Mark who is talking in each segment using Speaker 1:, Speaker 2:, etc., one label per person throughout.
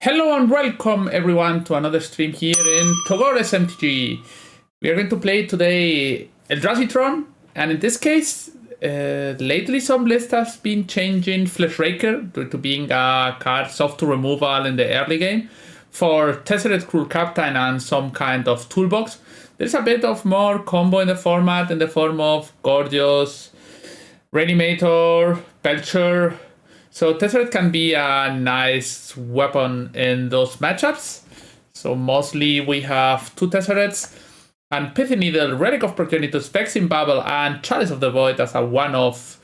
Speaker 1: Hello and welcome everyone to another stream here in Goryos MTGO. We are going to play today Eldrazi Tron, and in this case, lately some lists have been changing Fleshraker due to being a card soft to removal in the early game for Tezzeret Gruul Captain and some kind of toolbox. There's a bit of more combo in the format in the form of Goryos, Reanimator, Belcher. So Tezzeret can be a nice weapon in those matchups. So mostly we have two Tezzerets and Pithy Needle, Relic of Progenitus, Vexing Bubble, and Chalice of the Void as a one-off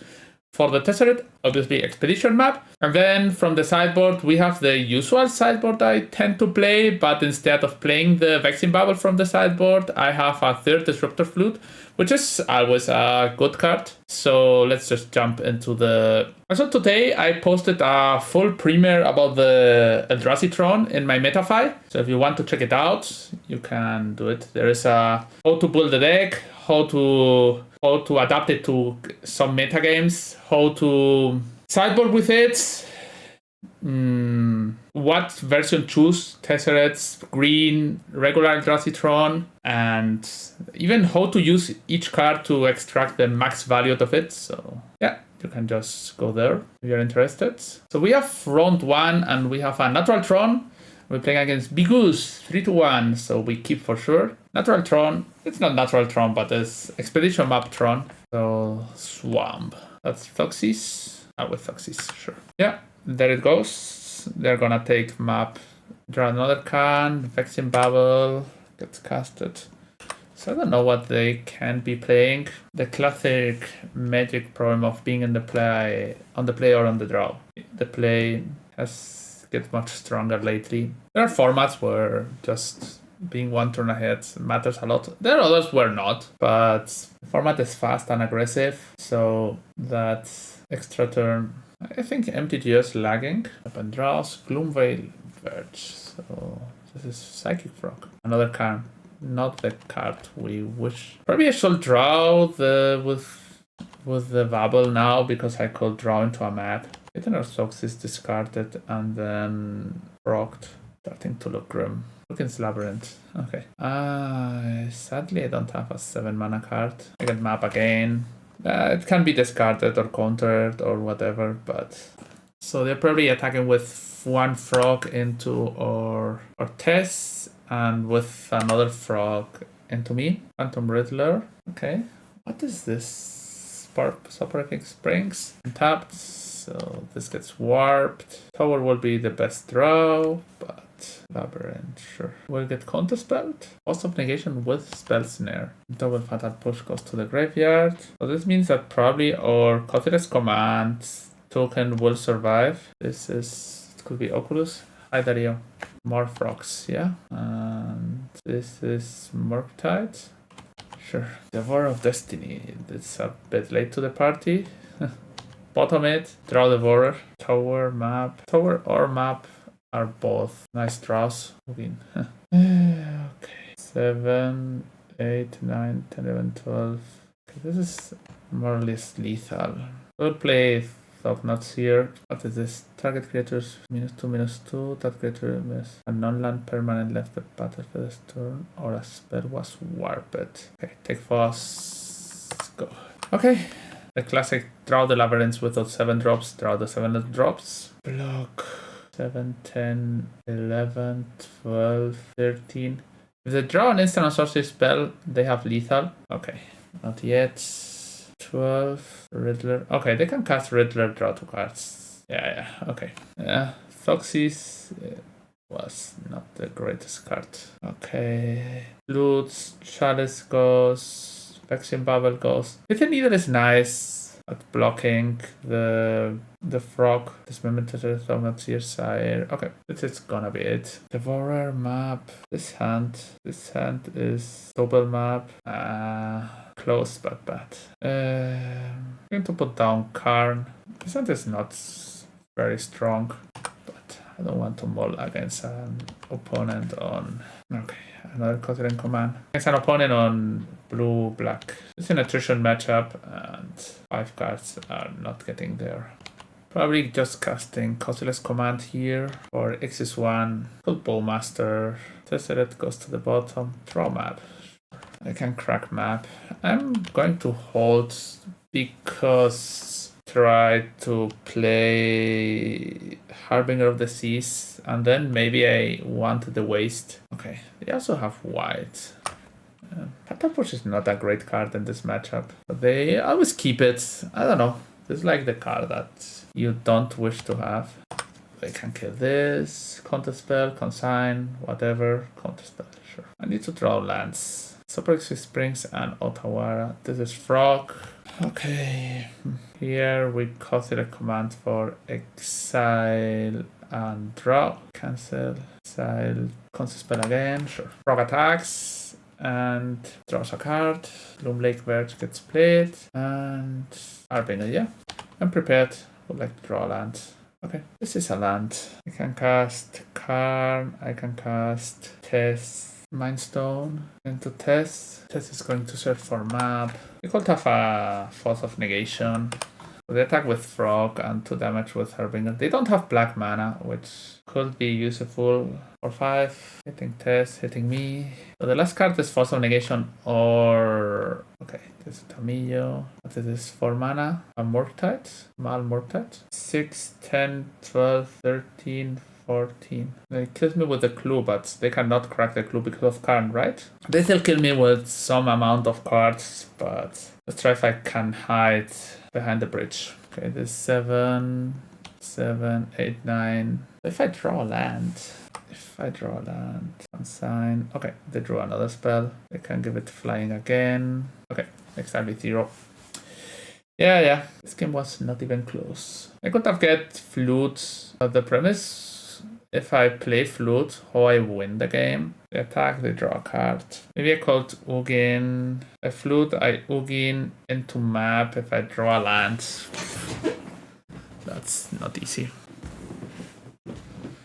Speaker 1: for the Tezzeret, obviously Expedition map. And then from the sideboard, we have the usual sideboard I tend to play, but instead of playing the Vexing Bubble from the sideboard, I have a third Disruptor Flute, which is always a good card. So let's just jump into the... So today I posted a full premiere about the Eldrazi Tron in my Metafy. So if you want to check it out, you can do it. There is a how to build the deck, how to adapt it to some meta games, how to sideboard with it, what version choose, Tezzeret's, green, regular Eldrazi Tron, and even how to use each card to extract the max value of it. So yeah, you can just go there if you're interested. So we have round one and we have a natural Tron. We're playing against Bigoose, 3-1, so we keep for sure. Natural Tron, it's not natural Tron, but it's Expedition map Tron. So Swamp, that's Thoxis. With Thoxis, sure. Yeah, there it goes. They're gonna take map, draw another card, Vexing Bubble, gets casted. So I don't know what they can be playing. The classic Magic problem of being in the play, on the play or on the draw. The play has get much stronger lately. There are formats where just being one turn ahead matters a lot. There are others where not, but the format is fast and aggressive, so that extra turn, I think MTGO is lagging. Open draws, Gloomveil Verge. So this is Psychic Frog. Another card, not the card we wish. Probably I should draw with the Bubble now because I could draw into a map. Eternal Sox is discarded and then rocked, starting to look grim. Looking's Labyrinth. Okay. Sadly I don't have a 7 mana card. I can map again. It can be discarded or countered or whatever, but... So they're probably attacking with one frog into our Tess and with another frog into me. Phantom Riddler. Okay. What is this? Soporific Springs. Untapped. So this gets warped. Tower will be the best draw, but Labyrinth, sure. We'll get Counterspelled. Cost of negation with Spell Snare. Double Fatal Push goes to the graveyard. So this means that probably our Causeless Command token will survive. This is, it could be Oculus. Hi Dario. More frogs, yeah. And this is Murktide. Sure. Devourer of Destiny. It's a bit late to the party. Bottom it, draw Devourer. Tower, map. Tower or map are both nice draws. Okay. 7, 8, 9, 10, 11, 12. Okay, this is more or less lethal. We'll play Thought-Knots here. What is this? Target creatures -2/-2. That creature miss a non-land permanent left the battle for this turn or a spell was warped. Okay, take Foss. Let's go. Okay. The classic draw the Labyrinths with those 7 drops, draw the 7 drops. Block 7, 10, 11, 12, 13. If they draw an instant or sorcery spell, they have lethal. Okay, not yet. 12, Riddler. Okay, they can cast Riddler, draw 2 cards. Yeah, okay. Yeah, Thoxis was not the greatest card. Okay, Loots, Chalice goes. Vexing Bubble goes. Pithy Needle is nice at blocking the frog. Dismembered Thought here sire. Okay, this is gonna be it. Devourer map. This hand is double map. Close but bad. I'm going to put down Karn. This hand is not very strong, but I don't want to mull against an opponent on... Okay. Another Causeless Command. Against an opponent on blue-black. It's an attrition matchup and 5 cards are not getting there. Probably just casting Costless Command here for X1, called Bowmaster. Tezzeret goes to the bottom, draw map. I can crack map. I'm going to hold because try to play Harbinger of the Seas and then maybe I want the waste. Okay, they also have white. Papa Push is not a great card in this matchup, but they always keep it. I don't know. It's like the card that you don't wish to have. They can kill this, counterspell, consign, whatever, counterspell, sure. I need to draw lands. Super Springs and Otawara. This is Frog. Okay. Here we consider command for exile and draw. Cancel, exile, counterspell again, sure. Frog attacks and draws a card. Loom Lake Verge gets played and Harbinger, yeah. I'm prepared. Would like to draw a land. Okay, this is a land. I can cast Karn, I can cast Test, Mindstone into Test. Test is going to search for map. We could have a Force of Negation. They attack with Frog and 2 damage with Harbinger. They don't have black mana, which could be useful for 5. Hitting Test, hitting me. So the last card is Force of Negation or... Okay, this is Tamillo. This is 4 mana. A Murktide. Mal Murktide. 6, 10, 12, 13, 14. They kill me with the clue, but they cannot crack the clue because of Karn, right? They still kill me with some amount of cards, but let's try if I can hide behind the bridge. Okay, this 7, 7, 8, 9. If I draw a land, consign. Okay, they drew another spell. They can give it flying again. Okay, next time with 0. Yeah. This game was not even close. I could have get Flute. The premise, if I play Flute, how I win the game. They attack, they draw a card. Maybe I called Ugin. I Flute, I Ugin into map if I draw a land. That's not easy.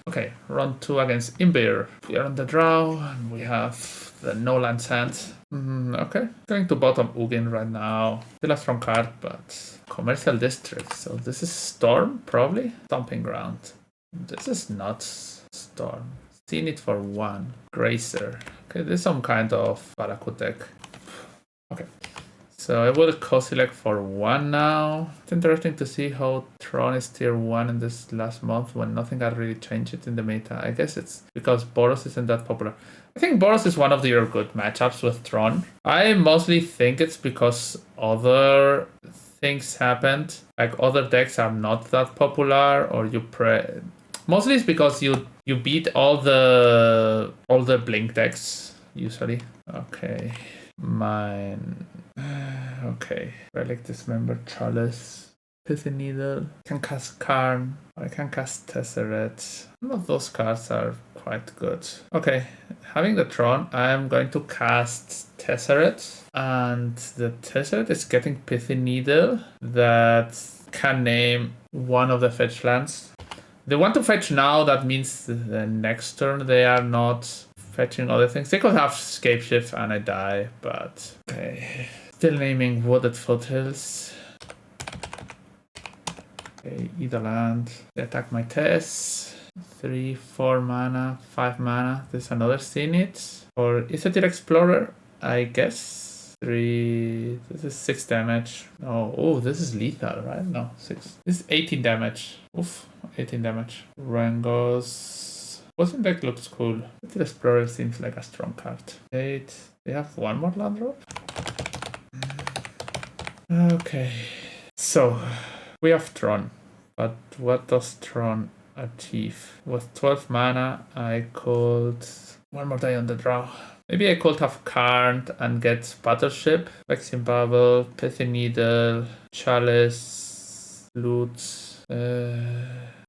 Speaker 1: Okay, round 2 against Dimir. We are on the draw, and we have the no land hand. Okay, going to bottom Ugin right now. Still a strong card, but commercial district. So this is Storm, probably? Stomping Ground. This is not Storm. Seen it for 1. Grazer. Okay, this is some kind of Valakut deck. Okay. So I will co-select for 1 now. It's interesting to see how Tron is tier 1 in this last month when nothing had really changed in the meta. I guess it's because Boros isn't that popular. I think Boros is one of your good matchups with Tron. I mostly think it's because other things happened. Like other decks are not that popular or you mostly it's because you beat all the Blink decks usually. Okay. Mine. Okay. Relic Dismember, Chalice, Pithy Needle. I can cast Karn. I can cast Tezzeret. Some of those cards are quite good. Okay. Having the Tron, I'm going to cast Tezzeret. And the Tezzeret is getting Pithy Needle that can name one of the fetch lands. They want to fetch now, that means the next turn they are not fetching other things. They could have Scapeshift and I die, but okay. Still naming Wooded Foothills. Okay, either land. They attack my Tess. 3, 4 mana, 5 mana. There's another Zenith. Or is it an Explorer? I guess. 3. This is 6 damage. Oh, this is lethal, right? No, 6. This is 18 damage. Oof, 18 damage. Rangos. Bossing deck looks cool. The Explorer seems like a strong card. 8. They have 1 more land drop. Okay. So, we have Tron. But what does Tron achieve? With 12 mana, I could... One more die on the draw. Maybe I could have Karn and get Battleship, Vexing Bubble, Pithy Needle, Chalice, Loot,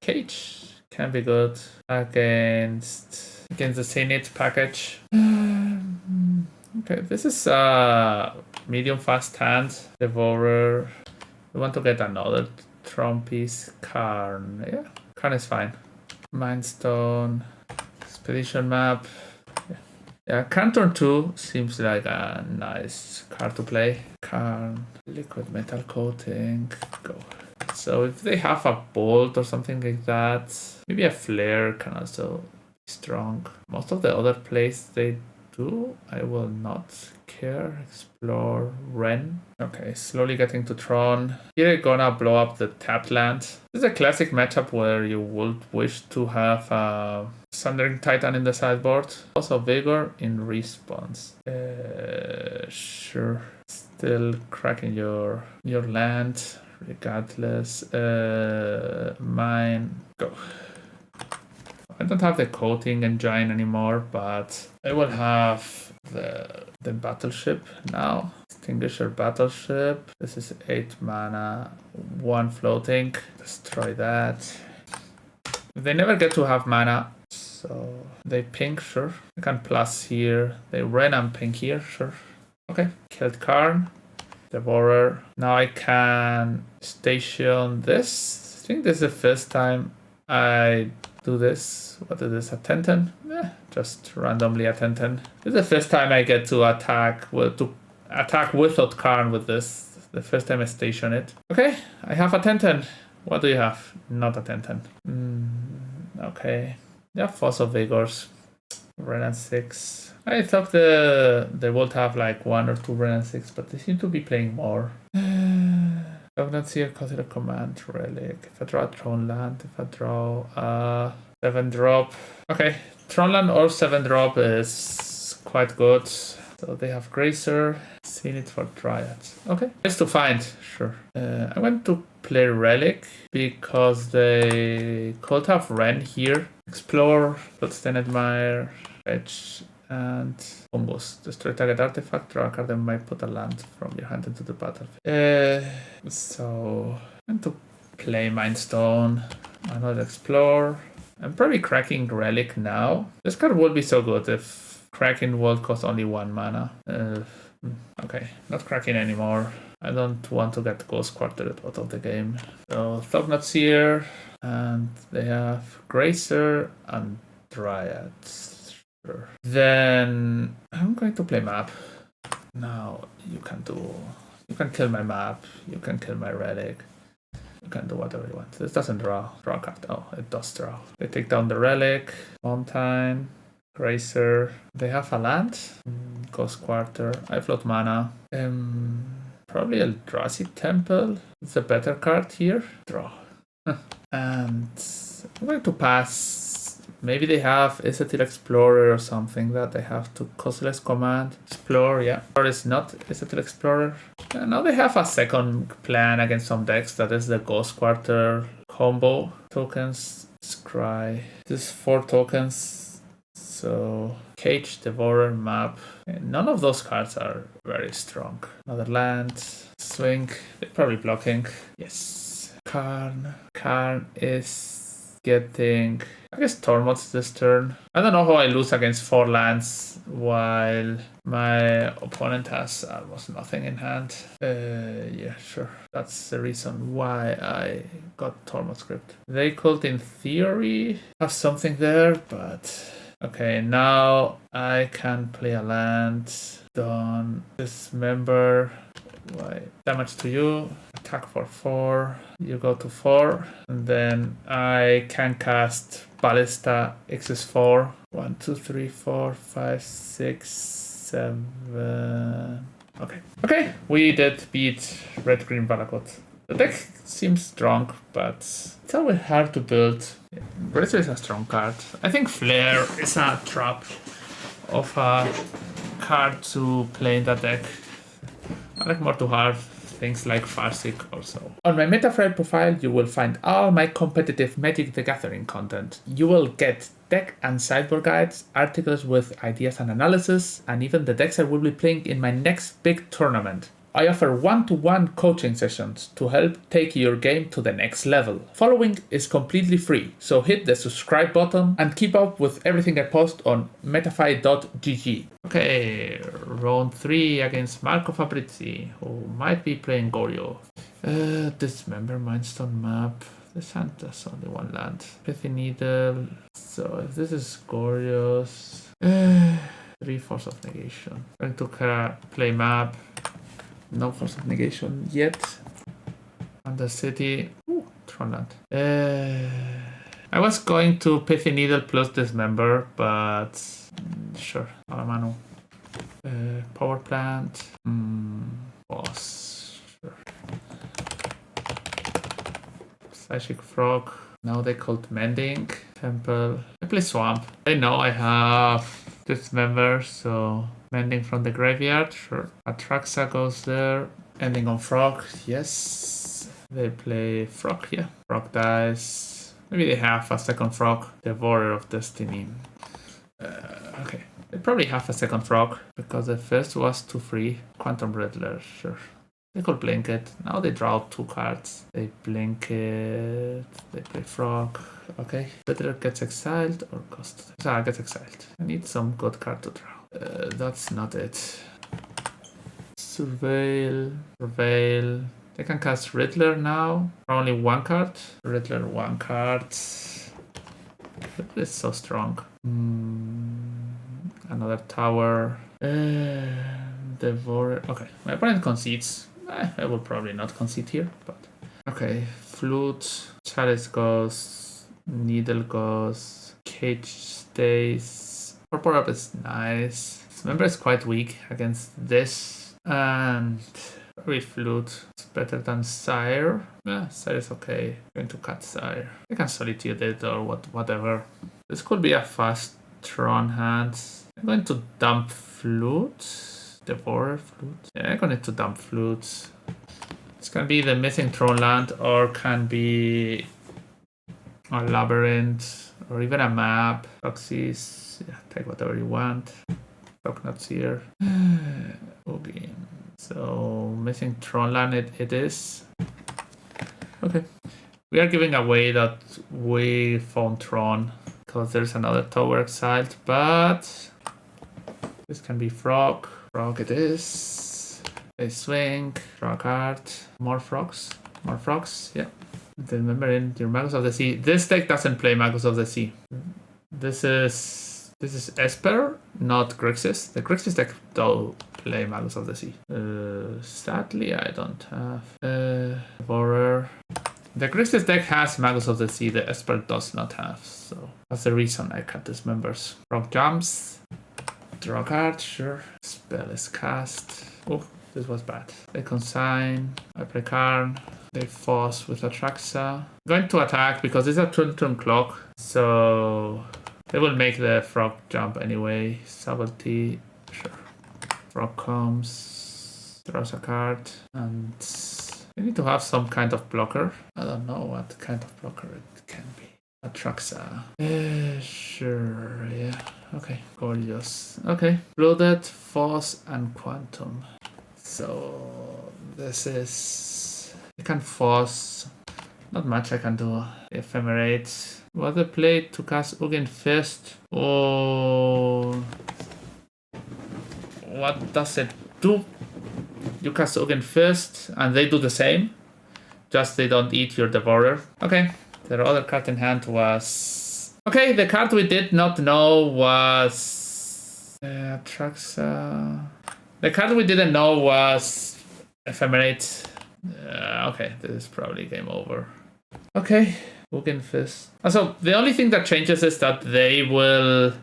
Speaker 1: Cage. Can be good against the Zenith package. Okay, this is a medium fast hand. Devourer. We want to get another Tron piece. Karn. Yeah, Karn is fine. Mindstone. Expedition map. Yeah, Karn turn 2 seems like a nice card to play. Karn. Liquid Metal Coating. Go. So if they have a bolt or something like that, maybe a flare can also be strong. Most of the other plays they do, I will not care. Explore Ren. Okay, slowly getting to Tron. Here I'm gonna blow up the tapped land. This is a classic matchup where you would wish to have a Sundering Titan in the sideboard. Also Vigor in response. Sure. Still cracking your land. Regardless. Mine. Go. I don't have the coating engine anymore, but I will have the battleship now. Extinguisher battleship. This is 8 mana, 1 floating. Destroy that. They never get to have mana, so they pink, sure. I can plus here. They ren and pink here, sure. Okay, killed Karn. Devourer. Now I can station this. I think this is the first time I do this. What is this? A 10-10? Just randomly a 10-10. This is the first time I get to attack without Karn with this. The first time I station it. Okay, I have a 10-10. What do you have? Not a 10-10. Okay. Yeah, Fossil Vigors. Ren and 6. I thought they would have like 1 or 2 Ren and 6, but they seem to be playing more. I've not seen a consider command relic. If I draw a Tron land, if I draw a 7-drop. Okay, Tron land or 7-drop is quite good. So they have Gracer. Seen it for Dryads. Okay, nice to find, sure. I'm going to play Relic because they could have Ren here. Explore, Bloodstained Mire, Fetch, and Humbus. Destroy target artifact, draw a card, and might put a land from your hand into the battlefield. So I'm going to play Mindstone, another Explore. I'm probably cracking Relic now. This card would be so good if cracking would cost only 1 mana. Okay, not cracking anymore. I don't want to get Ghost Quartered out of the game. So Thognot's here, and they have Gracer and Dryads. Sure. Then I'm going to play map. Now you can kill my map, you can kill my relic. You can do whatever you want. This doesn't draw a card. Oh, it does draw. They take down the relic. Mountain. Gracer. They have a land. Ghost Quarter. I float mana. Probably Eldrazi Temple. It's a better card here. Draw. And I'm going to pass. Maybe they have Esoteric Explorer or something that they have to costless command. Explore, yeah. Or it's not Esoteric Explorer. And now they have a second plan against some decks. That is the Ghost Quarter combo. Tokens. Scry. This is 4 tokens. So Cage, Devourer, Map. And none of those cards are very strong. Another land. Swing. They're probably blocking. Yes. Karn. Karn is getting, I guess, Tormods this turn. I don't know how I lose against 4 lands while my opponent has almost nothing in hand. Yeah, sure. That's the reason why I got Tormod script. They could, in theory, have something there, but okay, now I can play a land. Done. Dismember. Why? Damage to you. Attack for 4. You go to 4. And then I can cast Ballista X4. 1, 2, 3, 4, 5, 6, 7. Okay. Okay, we did beat Red Green Valakut. The deck seems strong, but it's always hard to build. Yeah, Gracer is a strong card. I think Flare is a trap of a card to play in that deck. I like more to have things like Farsight also. On my Metafrail profile, you will find all my competitive Magic the Gathering content. You will get deck and sideboard guides, articles with ideas and analysis, and even the decks I will be playing in my next big tournament. I offer one-to-one coaching sessions to help take your game to the next level. Following is completely free, so hit the subscribe button and keep up with everything I post on metafy.gg. Okay, round 3 against Marco Fabrizi, who might be playing Goryos. Dismember Mindstone map. This hand has only 1 land. Pithy Needle. So if this is Goryos, 3 Force of Negation. I'm going to play map. No Force of Negation yet. Undercity. Ooh, Tron land. I was going to Pithy Needle plus Dismember, but sure, Alamanu. Power Plant. Boss. Sure. Psychic Frog. Now they called Mending. Temple. I play Swamp. They know I have Dismember, so Mending from the graveyard. Sure. Atraxa goes there. Ending on Frog. Yes. They play Frog, yeah. Frog dies. Maybe they have a second Frog. Devourer of Destiny. Okay. They probably have a second Frog because the first was 2-3. Quantum Riddler, sure. They could blink it. Now they draw 2 cards. They blink it. They play Frog. Okay. Riddler gets exiled or cost. Ah, gets exiled. I need some good card to draw. That's not it. Surveil. They can cast Riddler now. Only 1 card. Riddler 1 card. Riddler is so strong. Another tower. Devourer. Okay, my opponent concedes. I will probably not concede here, but okay. Flute. Chalice goes. Needle goes. Cage stays. Purple up is nice. Dismember is quite weak against this, and probably Flute is better than Sire. Yeah, Sire is okay. Going to cut Sire. I can Solitude it or whatever. This could be a fast Tron hand. I'm going to dump Flute. Devourer Flute. Yeah, I'm going to dump Flute. This can be the missing Tron land, or can be a Labyrinth, or even a map. Proxies. Yeah, take whatever you want. Coconuts here. Okay. So, missing Tron land it is. Okay. We are giving away that we found Tron because there's another tower exiled, but this can be Frog. Frog it is. They swing. Draw a card. More frogs. More frogs. Yeah. Remember in your Magus of the Sea. This deck doesn't play Magus of the Sea. This is Esper, not Grixis. The Grixis deck don't play Magus of the Sea. Sadly, I don't have. Devourer. The Grixis deck has Magus of the Sea. The Esper does not have. So that's the reason I cut Dismembers. Frog jumps. Draw a card, sure. Spell is cast. Oh, this was bad. They consign. I play Karn. They force with Atraxa. Going to attack because it's a turn clock. So they will make the Frog jump anyway. Subtlety. Sure. Frog comes. Draws a card. And they need to have some kind of blocker. I don't know what kind of blocker it can be. Atraxa. Sure, yeah. Okay. Goryos. Okay. Blooded, Force, and Quantum. So this is... I can Force. Not much I can do. Ephemerate. What they played to cast Ugin first. Oh... What does it do? You cast Ugin first, and they do the same. Just they don't eat your Devourer. Okay. The other card in hand was... Okay, the card we did not know was... Atraxa... The card we didn't know was... Ephemerate. Okay, this is probably game over. Okay, Ugin Fist. So, the only thing that changes is that they will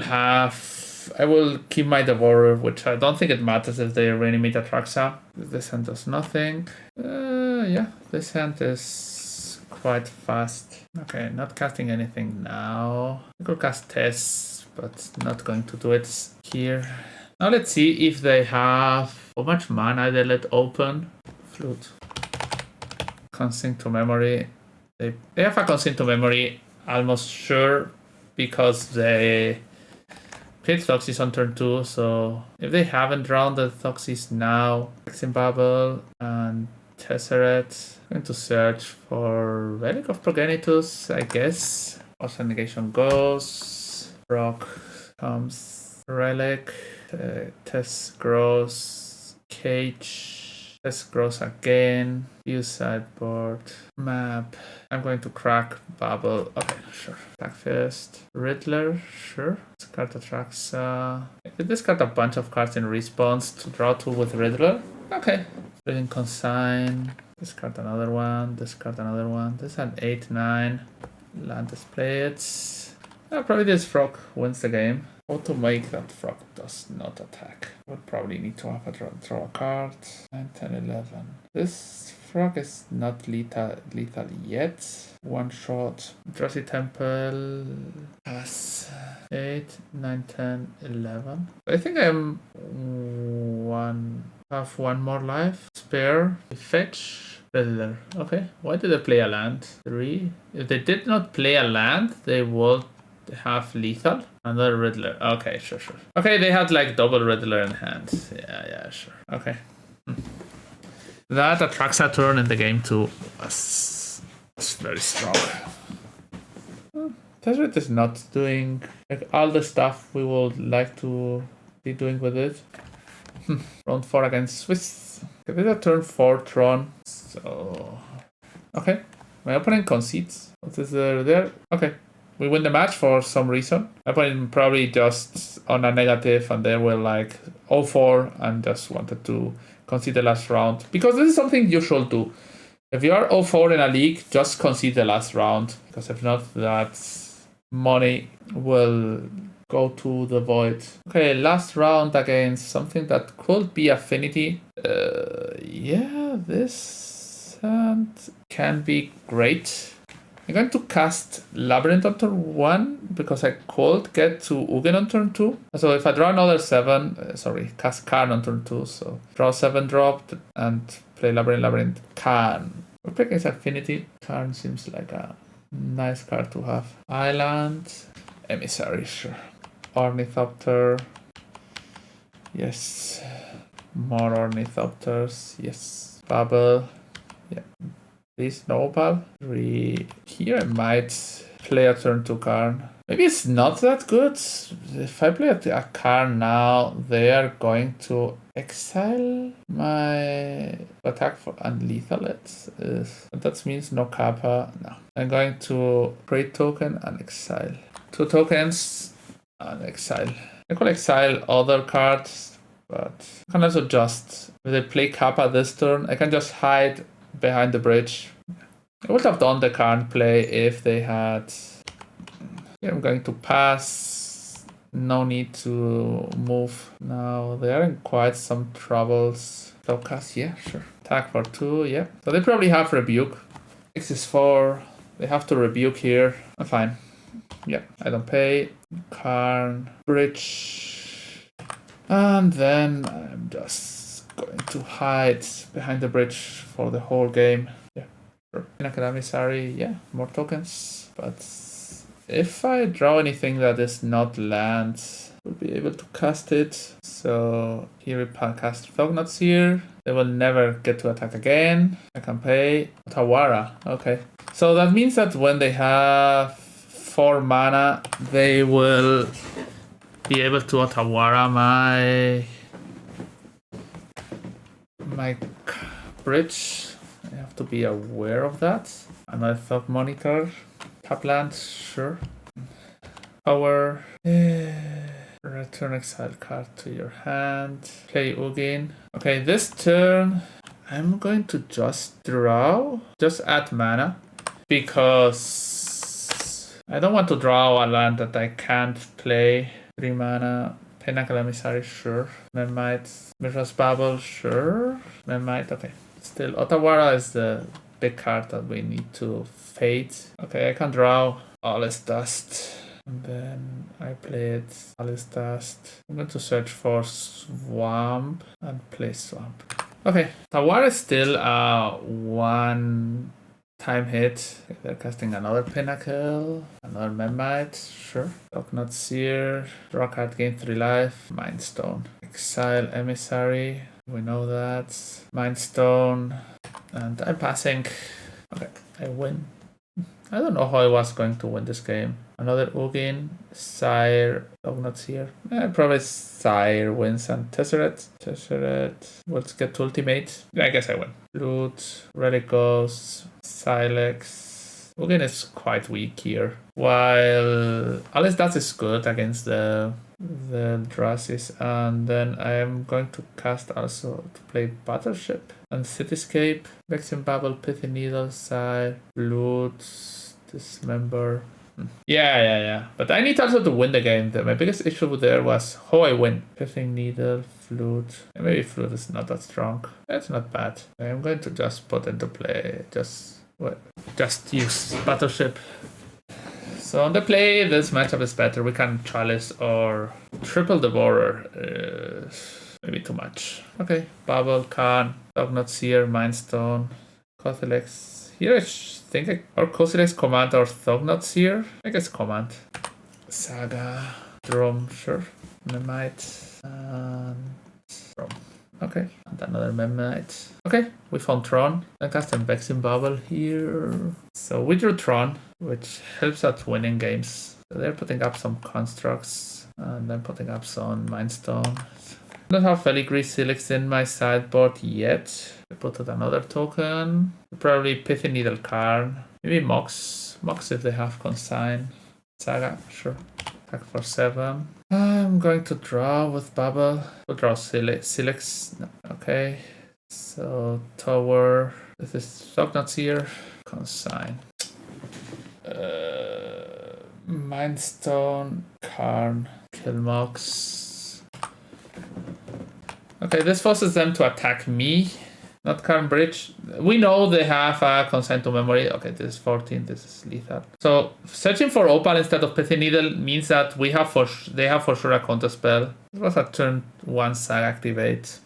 Speaker 1: have... I will keep my Devourer, which I don't think it matters if they reanimate Atraxa. This hand does nothing. Yeah, this hand is... quite fast. Okay, not casting anything now. I could cast Tess, but not going to do it here. Now let's see if they have... How much mana they let open? Flute. Consync to memory. They have a consync to memory, almost sure, because they played Thoxis on turn 2, so if they haven't drawn the Thoxis now, Hexing Bubble and Tezzeret. Going to search for Relic of Progenitus, I guess. Also negation goes. Rock comes. Relic. Tess grows. Cage. Tess grows again. View sideboard. Map. I'm going to crack Bubble. Okay, sure. Attack first. Riddler. Sure. Discard Atraxa. I could discard a bunch of cards in response to draw 2 with Riddler. Okay. Brilliant consign. Discard another one. Discard another one. This is an 8-9. Land display it. Probably this frog wins the game. How to make that frog does not attack. Would probably need to have a draw a card. 9, 10, 11. This frog is not lethal yet. One shot. Eldrazi Temple has 8, 9, 10, 11. I think I'm have one more life. Spare. Fetch. Riddler. Okay. Why did they play a land? 3. If they did not play a land, they would have lethal. Another Riddler. Okay, sure. Okay, they had like double Riddler in hand. Yeah, sure. Okay. That attracts a turn in the game too. That's very strong. Tezzeret is not doing like all the stuff we would like to be doing with it. Round 4 against Swiss. Okay, this is a turn 4 Tron. So okay. My opponent concedes. What is there? Okay. We win the match for some reason. My opponent probably just on a negative and they were like 0-4 and just wanted to concede the last round. Because this is something you should do. If you are 0-4 in a league, just concede the last round. Because if not, that money will go to the void. Okay, last round against something that could be Affinity. Yeah, this hand can be great. I'm going to cast Labyrinth on turn 1 because I could get to Ugin on turn 2. So if I draw another 7, cast Karn on turn 2. So draw 7 drop and play Labyrinth. Karn. We're picking Affinity. Karn seems like a nice card to have. Island. Emissary, sure. Ornithopter. Yes. More Ornithopters. Yes. Bubble. Yeah. Please, no opal. 3. Here I might play a turn 2 Karn. Maybe it's not that good. If I play a Karn now, they are going to exile my attack for unlethal it. That means no Kappa. No. I'm going to create token and exile. 2 tokens and exile. I could exile other cards, but I can also just, if they play Kappa this turn, I can just hide behind the bridge. I would have done the Karn play if they had. Yeah, I'm going to pass. No need to move now. They are in quite some troubles. Cast, yeah, sure. Attack for 2, yeah. So they probably have Rebuke. 6 is 4. They have to Rebuke here. I'm fine. Yeah, I don't pay. Karn, bridge. And then I'm just going to hide behind the bridge for the whole game. Yeah, sure. Emissary, yeah, more tokens. But if I draw anything that is not land, we'll be able to cast it. So here we cast Fognuts here. They will never get to attack again. I can pay Tawara. Okay. So that means that when they have 4 mana, they will be able to Otawara my bridge. I have to be aware of that. Another Thought Monitor. Tap land, sure. Power. Return exile card to your hand. Play Ugin. Okay, this turn I'm going to just draw. Just add mana. Because I don't want to draw a land that I can't play. 3 mana. Pinnacle Emissary, sure. Memite. Mirror's Babel, sure. Memite, okay. Still, Otawara is the big card that we need to fade. Okay, I can draw Alles Dust. And then I play it Alles Dust. I'm going to search for Swamp and play Swamp. Okay, Tawara is still a 1-time hit. Okay, they're casting another Pinnacle, another Memite, sure. Docknut Seer, draw card, gain 3 life, Mind Stone. Exile Emissary, we know that. Mind Stone, and I'm passing. Okay, I win. I don't know how I was going to win this game. Another Ugin, Sire, Dognut's here. Probably Sire wins and Tezzeret. Let's get to ultimate. Yeah, I guess I win. Loot, Relic Ghost, Silex, Ugin is quite weak here. While Alice that is good against the Eldrazi's, and then I am going to cast also to play Battleship and Cityscape, Vexing Babel, Pithy Needle, Sire, Blood, Dismember. Yeah. But I need also to win the game. My biggest issue there was how I win. Pithing Needle, Flute. Maybe Flute is not that strong. That's not bad. I'm going to just put into play. Just use Battleship. So on the play, this matchup is better. We can Chalice or triple the border. Maybe too much. Okay, Bubble, Khan, Dognut Seer, Mindstone, Cothilex. Here I think or Cothilex Command or Thognut Seer. I guess Command. Saga, Drum, sure. Memite, and Drum. Okay, and another Memite. Okay, we found Tron. I cast a Vexing Bubble here. So we drew Tron, which helps us winning games. So they're putting up some constructs, and then putting up some Mindstone. I don't have Filigree Silix in my sideboard yet. I put out another token. Probably Pithy Needle Karn. Maybe Mox. Mox if they have Consign. Saga, sure. Attack for 7. I'm going to draw with Bubble. We'll draw Silix. No. Okay. So Tower. This is Dognut here. Consign. Mindstone. Karn. Kill Mox. Okay, this forces them to attack me, not Karn Bridge. We know they have a Consign to Memory. Okay, this is 14, this is lethal. So searching for Opal instead of Pithy Needle means that they have for sure a counter spell. It was a turn 1 Sag activate.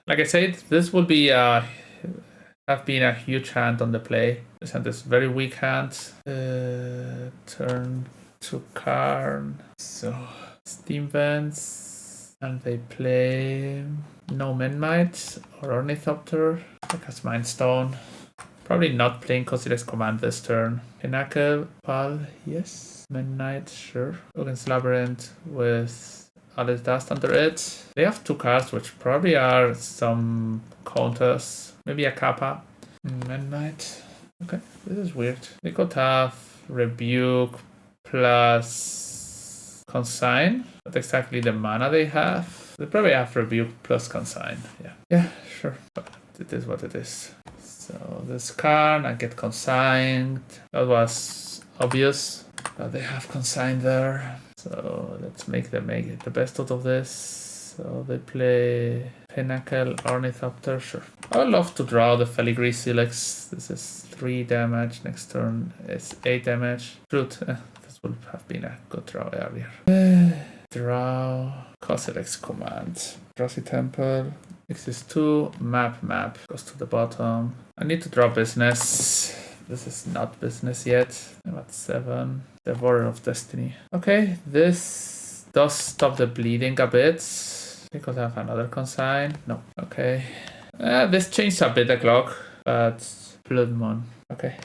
Speaker 1: Like I said, this will be have been a huge hand on the play. This hand is very weak hand. Turn to Karn. So Steam Vents. And they play no Menmite or Ornithopter. I cast Mindstone. Probably not playing Cothilex Command this turn. Pinnacle, Pal, yes. Midnight, sure. Against Labyrinth with Alice Dust under it. They have 2 cards which probably are some counters. Maybe a Kappa. Midnight. Okay, this is weird. They could have Rebuke plus Consign. Not exactly the mana they have. They probably have Rebuke plus Consign. Yeah, sure. But it is what it is. So this card, I get Consigned. That was obvious. But they have Consigned there. So let's make them make the best out of this. So they play Pinnacle, Ornithopter, sure. I would love to draw the Filigree Silix. This is 3 damage. Next turn is 8 damage. Fruit. This would have been a good draw earlier. Draw. Cothilex Command. Drowsy Temple. X is 2. Map. Goes to the bottom. I need to draw Business. This is not Business yet. I'm at 7. The Warrior of Destiny. Okay, this does stop the bleeding a bit. We could have another Consign. No. Okay. This changed a bit the clock, but Blood Moon. Okay.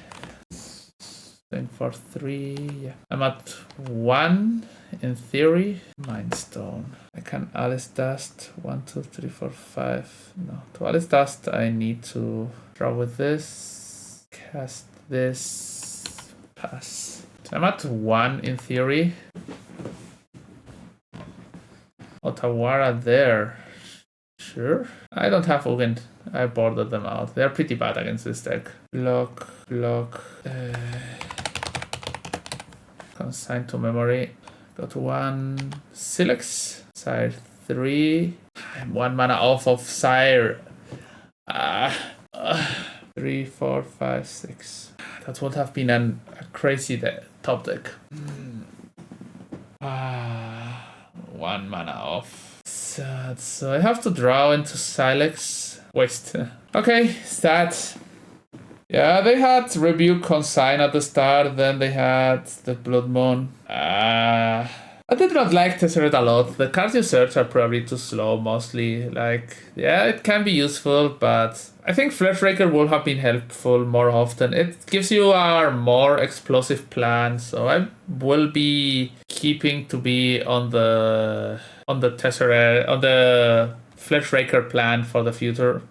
Speaker 1: Going for 3. Yeah. I'm at 1 in theory. Mindstone. I can Alice Dust. 1, 2, 3, 4, 5. No. To Alice Dust, I need to draw with this. Cast this. Pass. So I'm at 1 in theory. Otawara there. Sure. I don't have Ugin. I bordered them out. They're pretty bad against this deck. Block. Consign to memory. Got 1 Silix. Sire 3. I'm 1 mana off of Sire. 3, 4, 5, 6. That would have been a crazy top deck. 1 mana off. Sad. So I have to draw into Silex. Waste. Okay, stat. Yeah, they had Rebuke Consign at the start, then they had the Blood Moon. I did not like Tezzeret a lot. The cards you search are probably too slow, mostly. Like, yeah, it can be useful, but I think Fleshraker will have been helpful more often. It gives you a more explosive plan, so I will be keeping to be on the Tezzeret, on the Fleshraker plan for the future.